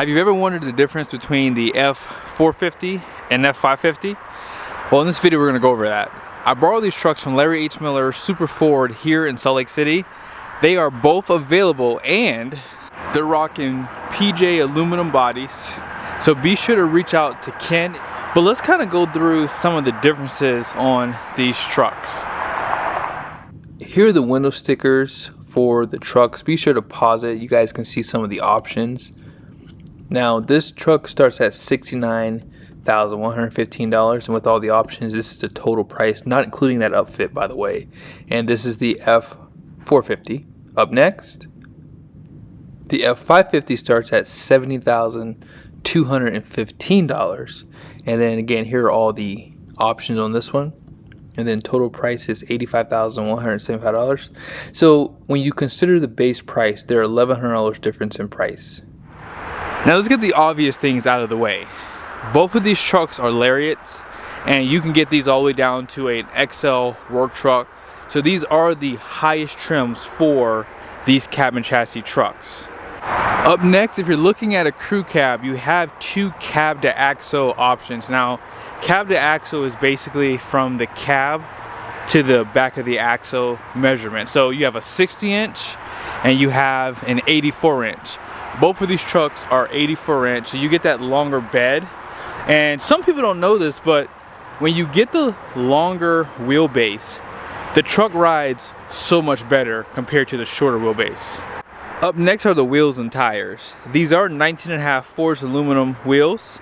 Have you ever wondered the difference between the F450 and F550? Well, in this video we're going to go over that. I borrowed these trucks from Larry H. Miller Super Ford here in Salt Lake City. They are both available and they're rocking PJ aluminum bodies. So be sure to reach out to Ken. But let's kind of go through some of the differences on these trucks. Here are the window stickers for the trucks. Be sure to pause it. You guys can see some of the options. Now this truck starts at $69,115, and with all the options, this is the total price, not including that upfit, by the way. And this is the F450. Up next, the F550 starts at $70,215, and then again, here are all the options on this one. And then total price is $85,175. So when you consider the base price, there are $1,100 difference in price. Now let's get the obvious things out of the way. Both of these trucks are Lariats, and you can get these all the way down to an XL work truck. So these are the highest trims for these cabin chassis trucks. Up next, if you're looking at a crew cab, you have two cab to axle options. Now, cab to axle is basically from the cab to the back of the axle measurement. So you have a 60-inch and you have an 84-inch. Both of these trucks are 84-inch, so you get that longer bed. And some people don't know this, but when you get the longer wheelbase, the truck rides so much better compared to the shorter wheelbase. Up next are the wheels and tires. These are 19.5 forged aluminum wheels,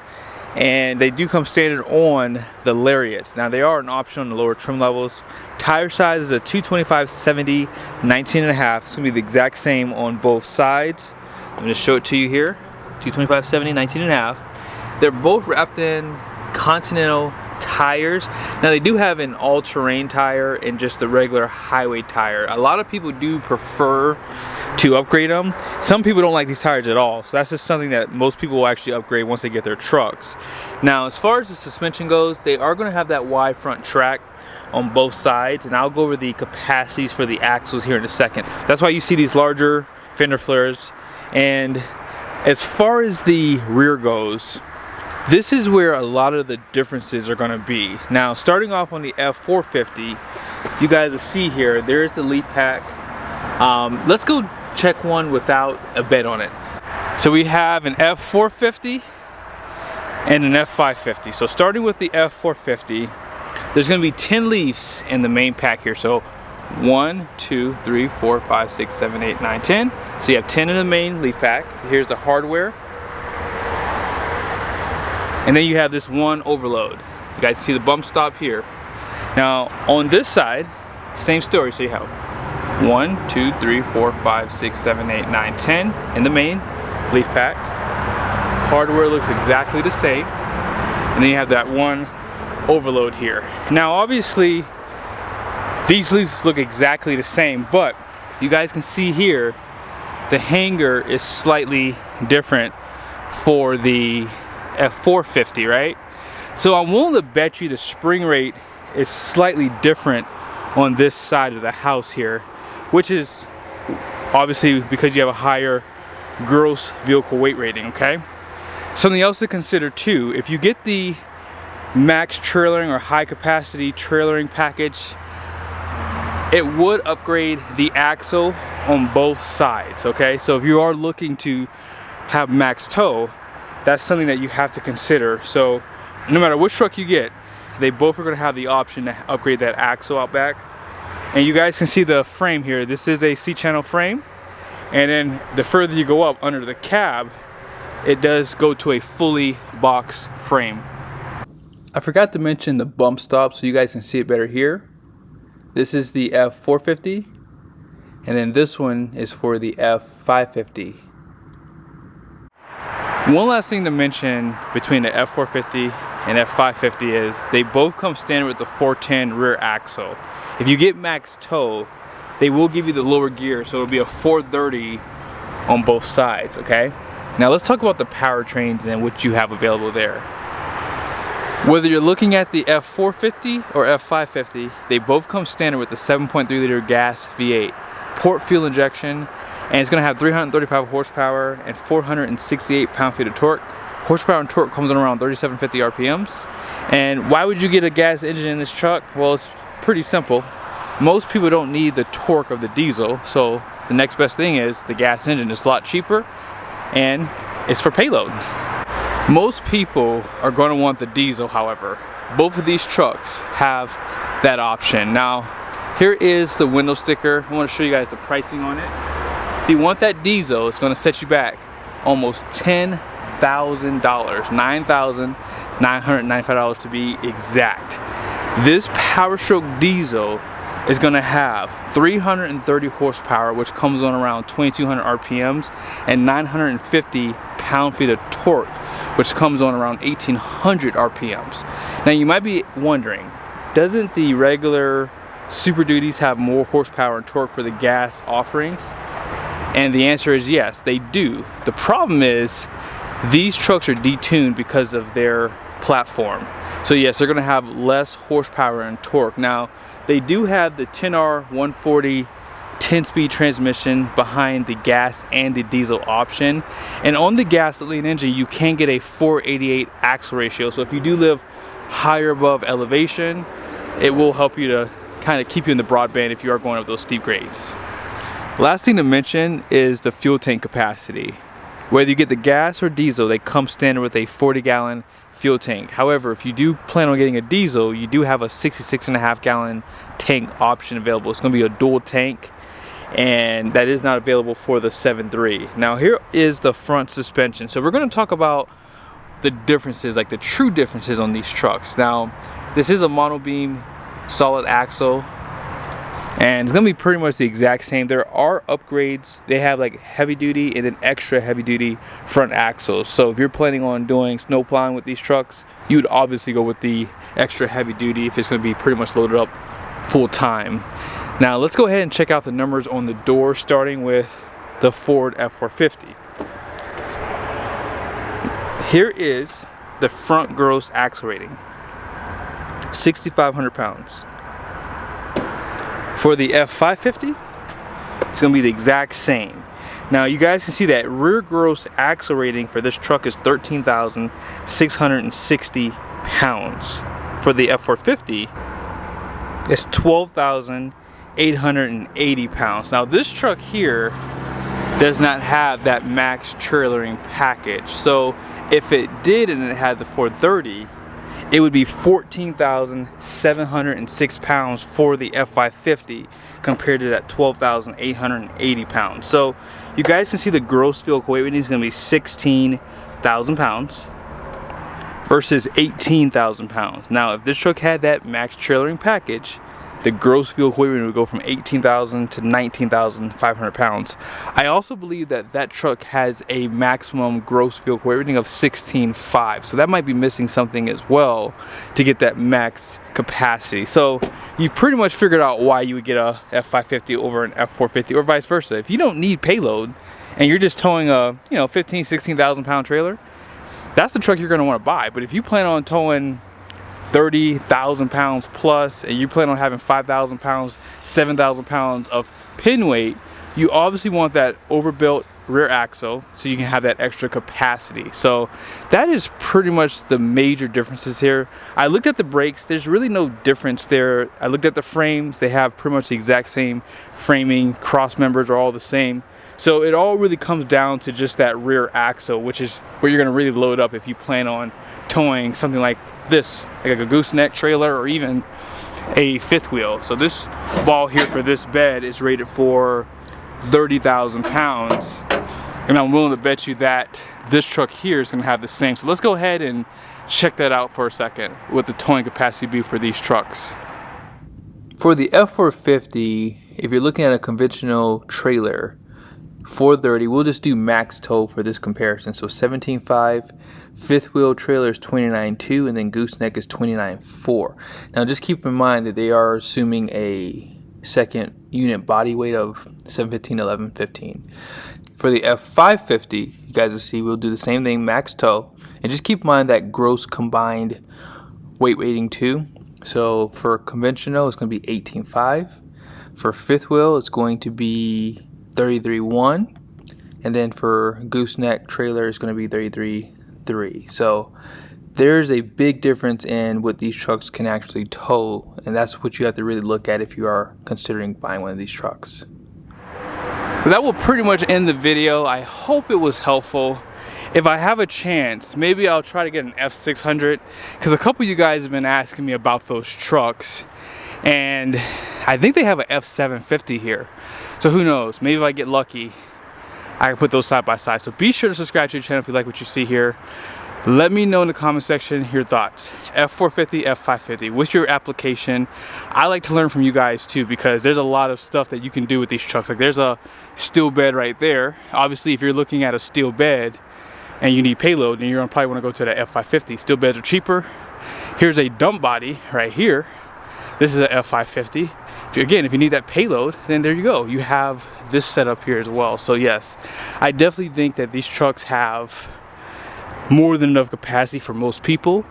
and they do come standard on the Lariats. Now they are an option on the lower trim levels. Tire size is a 225/70 19.5. It's gonna be the exact same on both sides. I'm gonna show it to you here. 225/70 19.5. They're both wrapped in Continental tires. Now they do have an all-terrain tire and just the regular highway tire. A lot of people do prefer to upgrade them. Some people don't like these tires at all, so that's just something that most people will actually upgrade once they get their trucks. Now as far as the suspension goes, they are going to have that wide front track on both sides, and I'll go over the capacities for the axles here in a second. That's why you see these larger fender flares. And as far as the rear goes, this is where a lot of the differences are going to be. Now, starting off on the F450, you guys will see here, there's the leaf pack. Let's go check one without a bed on it. So we have an F450 and an F550. So starting with the F450, there's going to be 10 leaves in the main pack here. So 1, 2, 3, 4, 5, 6, 7, 8, 9, 10. So you have 10 in the main leaf pack. Here's the hardware. And then you have this one overload. You guys see the bump stop here. Now on this side, same story. So you have 1, 2, 3, 4, 5, 6, 7, 8, 9, 10 in the main leaf pack. Hardware looks exactly the same. And then you have that one overload here. Now obviously these leaves look exactly the same, but you guys can see here the hanger is slightly different for the F450, right? So I'm willing to bet you the spring rate is slightly different on this side of the house here, which is obviously because you have a higher gross vehicle weight rating, okay? Something else to consider too, if you get the max trailering or high capacity trailering package, it would upgrade the axle on both sides, okay? So if you are looking to have max tow, that's something that you have to consider. So no matter which truck you get, they both are gonna have the option to upgrade that axle out back. And you guys can see the frame here. This is a C-channel frame. And then the further you go up under the cab, it does go to a fully boxed frame. I forgot to mention the bump stop so you guys can see it better here. This is the F450, and then this one is for the F550. One last thing to mention between the F450 and F550 is they both come standard with the 410 rear axle. If you get max tow, they will give you the lower gear, so it'll be a 430 on both sides, okay? Now let's talk about the powertrains and what you have available there. Whether you're looking at the F450 or F550, they both come standard with the 7.3 liter gas V8, port fuel injection, and it's going to have 335 horsepower and 468 pound-feet of torque. Horsepower and torque comes in around 3750 RPMs. And why would you get a gas engine in this truck? Well, it's pretty simple. Most people don't need the torque of the diesel, so the next best thing is the gas engine. It's a lot cheaper and it's for payload. Most people are going to want the diesel, however. Both of these trucks have that option. Now, here is the window sticker. I want to show you guys the pricing on it. If you want that diesel, it's going to set you back almost $10,000, $9,995 to be exact. This PowerStroke diesel is going to have 330 horsepower, which comes on around 2200 RPMs, and 950 pound-feet of torque, which comes on around 1800 RPMs. Now you might be wondering, doesn't the regular Super Duties have more horsepower and torque for the gas offerings? And the answer is yes, they do. The problem is these trucks are detuned because of their platform. So yes, they're going to have less horsepower and torque. Now they do have the 10R140 10-speed transmission behind the gas and the diesel option, and on the gasoline engine you can get a 488 axle ratio. So if you do live higher above elevation, it will help you to kind of keep you in the broadband if you are going up those steep grades. Last thing to mention is the fuel tank capacity. Whether you get the gas or diesel, they come standard with a 40-gallon fuel tank. However, if you do plan on getting a diesel, you do have a 66.5-gallon tank option available. It's going to be a dual tank, and that is not available for the 7.3. Now here is the front suspension. So we're going to talk about the differences, like the true differences on these trucks. Now this is a monobeam solid axle, and it's gonna be pretty much the exact same. There are upgrades. They have like heavy duty and then extra heavy duty front axles. So if you're planning on doing snow plowing with these trucks, you would obviously go with the extra heavy duty if it's gonna be pretty much loaded up full time. Now let's go ahead and check out the numbers on the door, starting with the Ford F450. Here is the front gross axle rating, 6,500 pounds. For the F550, it's going to be the exact same. Now you guys can see that rear gross axle rating for this truck is 13,660 pounds. For the F450, it's 12,880 pounds. Now this truck here does not have that max trailering package. So if it did and it had the 430, it would be 14,706 pounds for the F550 compared to that 12,880 pounds. So you guys can see the gross vehicle weight rating is going to be 16,000 pounds versus 18,000 pounds. Now if this truck had that max trailering package, the gross vehicle weight rating would go from 18,000 to 19,500 pounds. I also believe that that truck has a maximum gross vehicle weight rating of 16.5, so that might be missing something as well to get that max capacity. So you pretty much figured out why you would get a F550 over an F450 or vice versa. If you don't need payload and you're just towing a 16,000 pound trailer, that's the truck you're going to want to buy. But if you plan on towing 30,000 pounds plus, and you plan on having 5,000 pounds, 7,000 pounds of pin weight, you obviously want that overbuilt rear axle so you can have that extra capacity. So that is pretty much the major differences here. I looked at the brakes, there's really no difference there. I looked at the frames, they have pretty much the exact same framing, cross members are all the same. So it all really comes down to just that rear axle, which is where you're going to really load up if you plan on towing something like this, like a gooseneck trailer or even a fifth wheel. So this ball here for this bed is rated for 30,000 pounds, and I'm willing to bet you that this truck here is going to have the same. So let's go ahead and check that out for a second, what the towing capacity be for these trucks. For the F450, if you're looking at a conventional trailer, 430, we'll just do max tow for this comparison. So 17.5, fifth wheel trailer is 29.2, and then gooseneck is 29.4. Now just keep in mind that they are assuming a second unit body weight of 715, 1115. For the F550, you guys will see we'll do the same thing, max tow, and just keep in mind that gross combined weight rating too. So for conventional, it's going to be 18.5. For fifth wheel, it's going to be 33.1, and then for gooseneck trailer is going to be 33.3. So there's a big difference in what these trucks can actually tow, and that's what you have to really look at if you are considering buying one of these trucks. That will pretty much end the video. I hope it was helpful. If I have a chance, maybe I'll try to get an F600, because a couple of you guys have been asking me about those trucks, and I think they have an F750 here. So who knows, maybe if I get lucky, I can put those side by side. So be sure to subscribe to the channel if you like what you see here. Let me know in the comment section your thoughts. F450, F550, what's your application? I like to learn from you guys too, because there's a lot of stuff that you can do with these trucks. Like there's a steel bed right there. Obviously, if you're looking at a steel bed and you need payload, then you're gonna probably wanna go to the F550. Steel beds are cheaper. Here's a dump body right here. This is an F550. If you need that payload, then there you go. You have this setup here as well. So yes, I definitely think that these trucks have more than enough capacity for most people,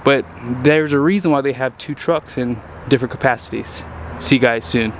but there's a reason why they have two trucks in different capacities. See you guys soon.